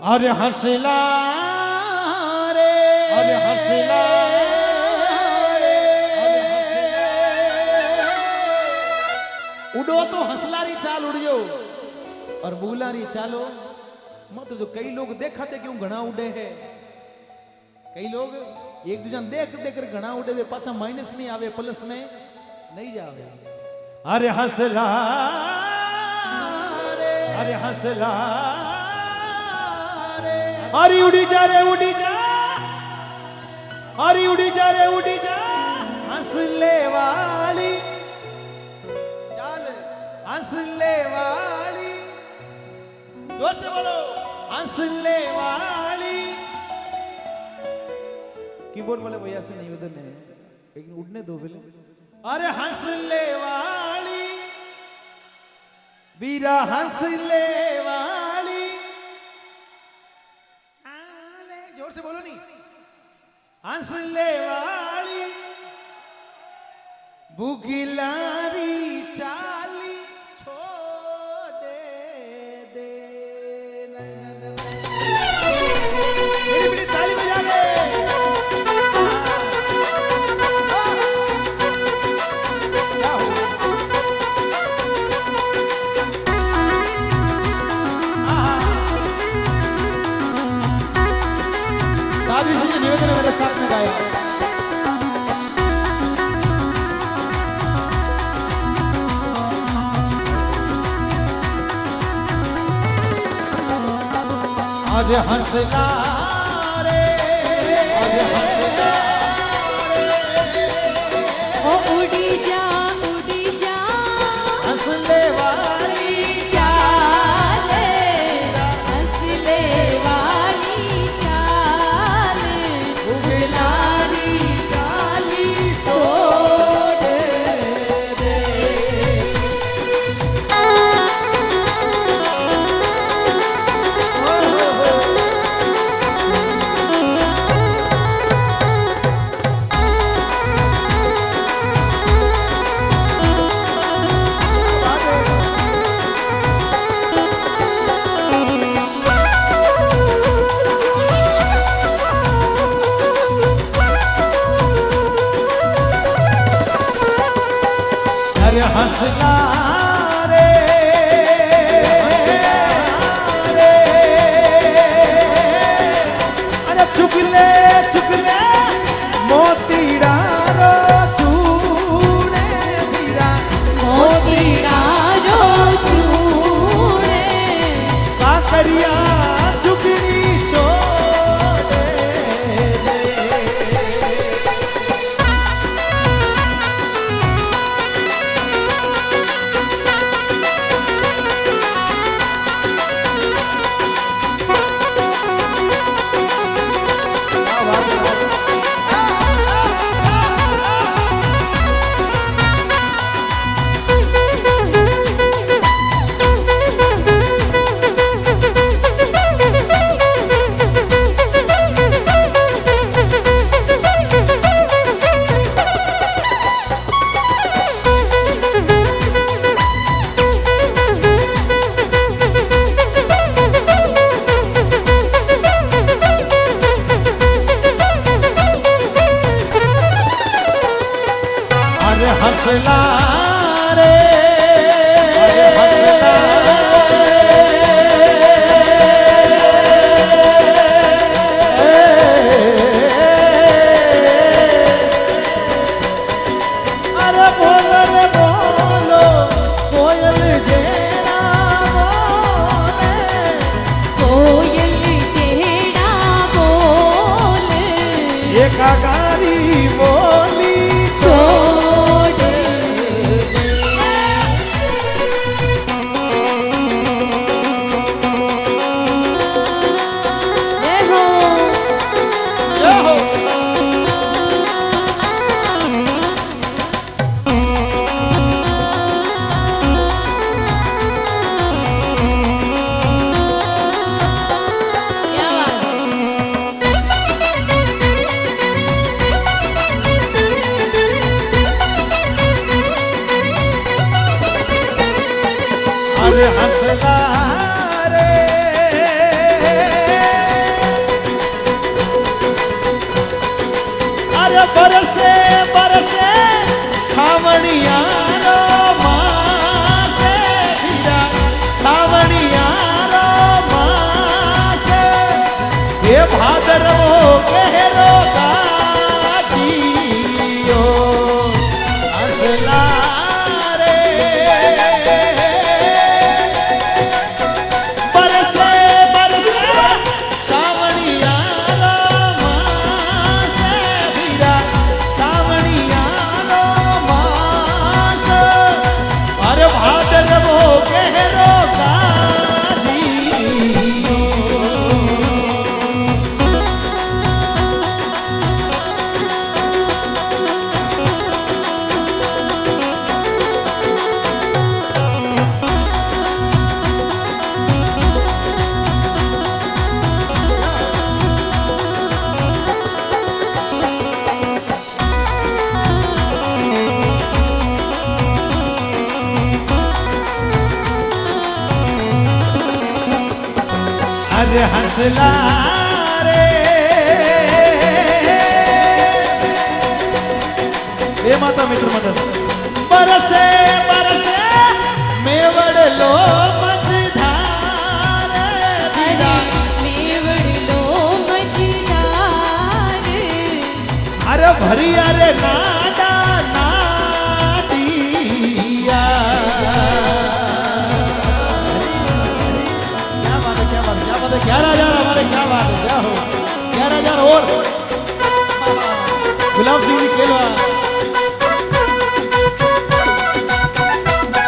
अरे हंसला रे, अरे हंसला रे, अरे हंसला। उड़ो तो हंसलारी चाल उड़ियो और बुलारी चालो मत। तो कई लोग देखाते क्यों घना उड़े है, कई लोग एक दूसरे देख देख कर घना उड़े वे पाछा माइनस में आवे प्लस में नहीं जावे। अरे हंसला रे, अरे हंसला रे, अरे उड़ी जा रे उड़ी जा, अरे उड़ी जा रे उड़ी जा, हंसले वाली चाल, हंसले वाली, जोर से बोलो हंसले वाली। कीबोर्ड वाले भैया से निवेदन है लेकिन उड़ने दो पहले। अरे हंसले वाली बीरा, हंसले वाली, जोर से बोलो नहीं, हंसले वाली बुगिलारी चाली छोड़ दे। बड़ी बड़ी ताली बजा दे। निवेदन मेरे साथ में गाया। आज हंसला रे, आज हंसला रे, ओ उड़ी जा हंसले वाली चाल, हंसले वाली चाल, बुगलारी चाली छोड़ दे। अरे हंसला रे, अरे चुगले चुगले मोतीरा रो चूड़े बीरा, मोतीरा रो चूड़े, काकरिया चुगली छोड़ दे। अरे हंसला रे, अरे हंसला अरे बोलो रे बोलो कोयल जेना बोले, कोयल जेड़ा बोले, ये कागारी बोली छोड़ दे। देखो क्या बात अरे हंसला रे, अरे हंसला रे ए माता मित्र मदन बरसे बरसे मेवड़लो मझधार अरे मेवड़लो मझधार अरे भरी अरे नादा नादिया क्या राजा हमारे क्या बात है क्या हो 11,000 और गुलाब सिंह जी खेलवा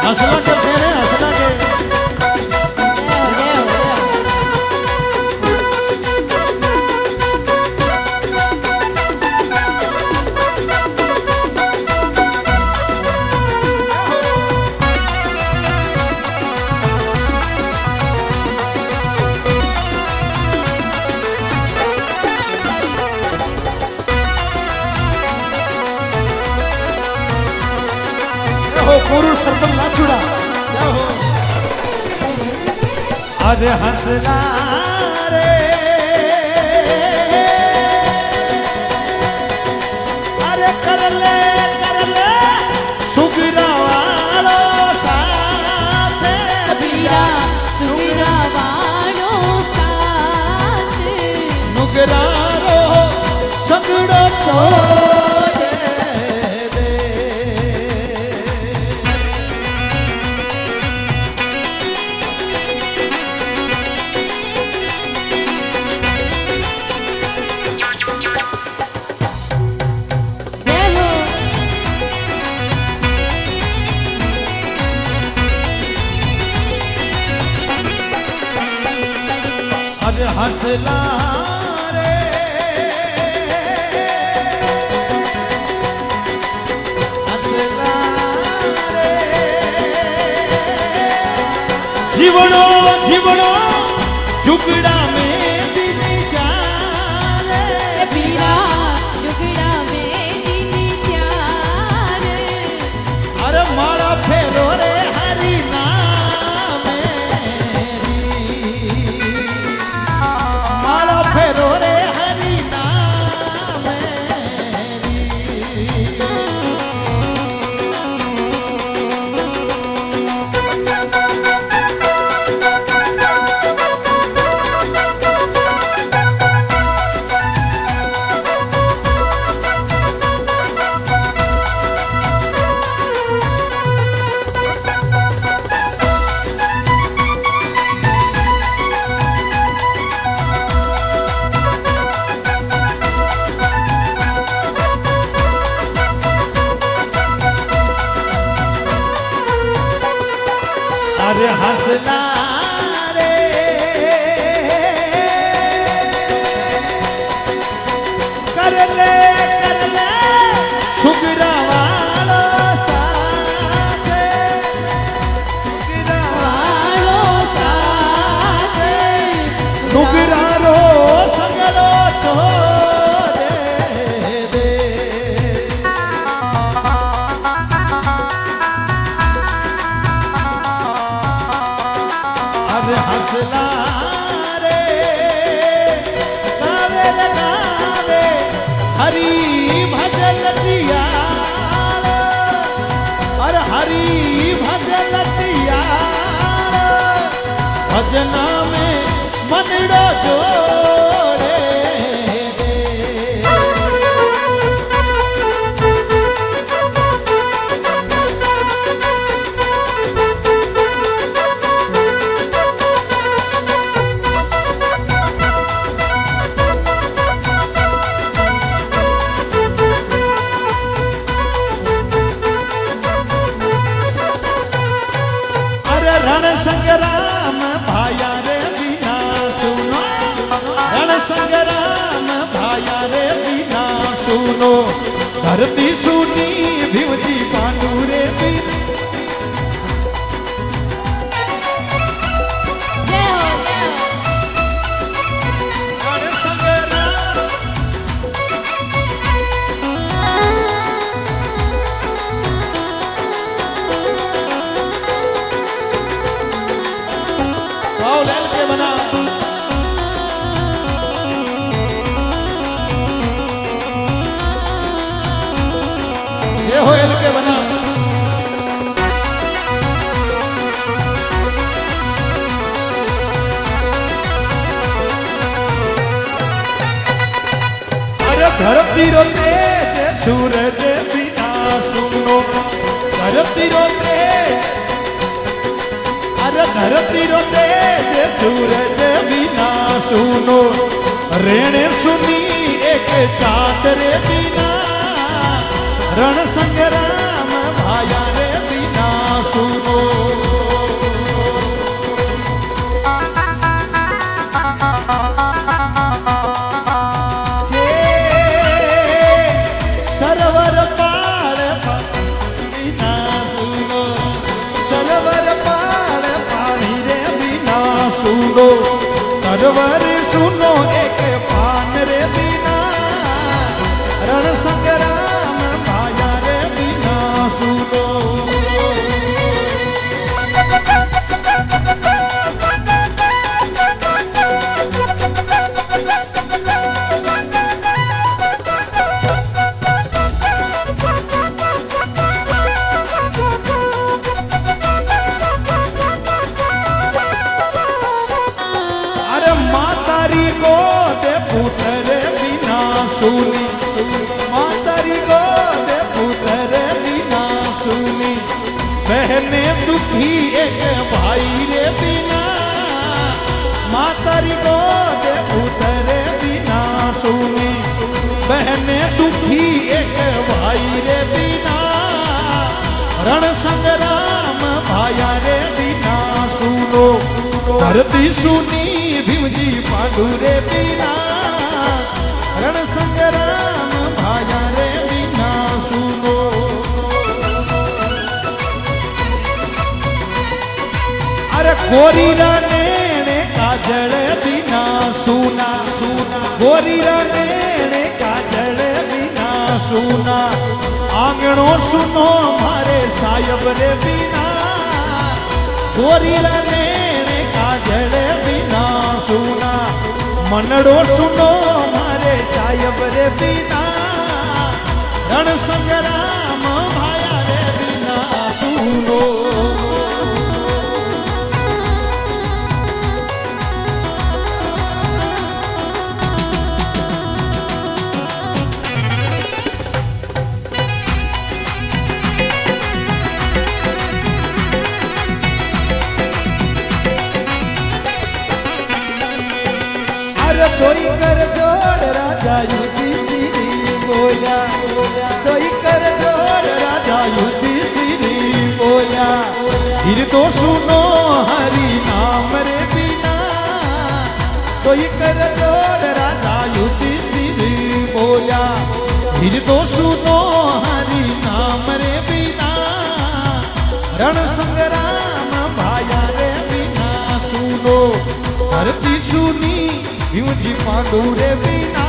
हंसला चलते हैं हंसला के पुरुष सरपंच ना छुड़ा क्या हो आज हंसला रे अरे कर ले सुगिरा वालो साथे बीरा सुगिरा वालो साथ नुगरा रो सगड़ो छोड़ दे हंसला रे हंसला रे जीवनो जीवनो झुकड़ा में दीदी जाने बीरा जुगड़ा में दीदी जान अरे मारा फेरो रे हरि नाम फेरो रे हरि नाम अरे हंसला रे कर ले सुगरा वालो साथे वालो साथ नुगरा रो सगलो छोड़े दे अरे हंसला रे गावे लगावे हरी भजन दिया अरे हरी भजन दिया भजना में मनड़ो जोड़े दे अरे रण संग्राम भाया रे बिना सुनो रण संग्राम भाया रे बिना सुनो धरती सुनी भिवजी पांडु रे बिना जय हो रण संग्राम भाव लाल के बना धरती रोते अरे धरती रोते जे सूरज बिना सुनो रेणे सुनी एक चादरे बिना रण संग्राम भाया रे बिना सुनो सरवर पार बिना सुनो सरवर पार पानी रे बिना सुनो सरवर सुनो एक पान रे बिना रण संग्राम भाया रे बिना सुनो अरे मातारी को दे पुत्र बिना सुनी मातारी को दे पुत्र बिना सुनी बहने दुखी एक भाई रे बिना मातारी को दे पुत्र बिना सुनी बहने दुखी एक भाई रे बिना रण संग्राम भाया रे बिना सुनो धरती सुनी भीमजी पांडु रे बिना रण संग्राम भाया रे बिना सुनो अरे गोरी रे काजल बिना सुना सुना गोरी रे काजल बिना सुना आंगणो सुनो मारे साहेब रे बिना गोरी रे काजल बिना सुना मनड़ो सुनो मारे साहेब रे बिना रण संग्राम भाया रे बिना सुनो कोई कर जोड़ राजा युधिष्ठिर बोया कोई कर जोड़ राजा युधिष्ठिर बोया फिर तो सुनो हरि नाम रे बिना कोई कर जोड़ राजा युधिष्ठिर बोया फिर तो सुनो हरि नाम रे बिना रण संग्राम भाया रे बिना सुनो धरती सुनी भीमजी पांडु रे बिना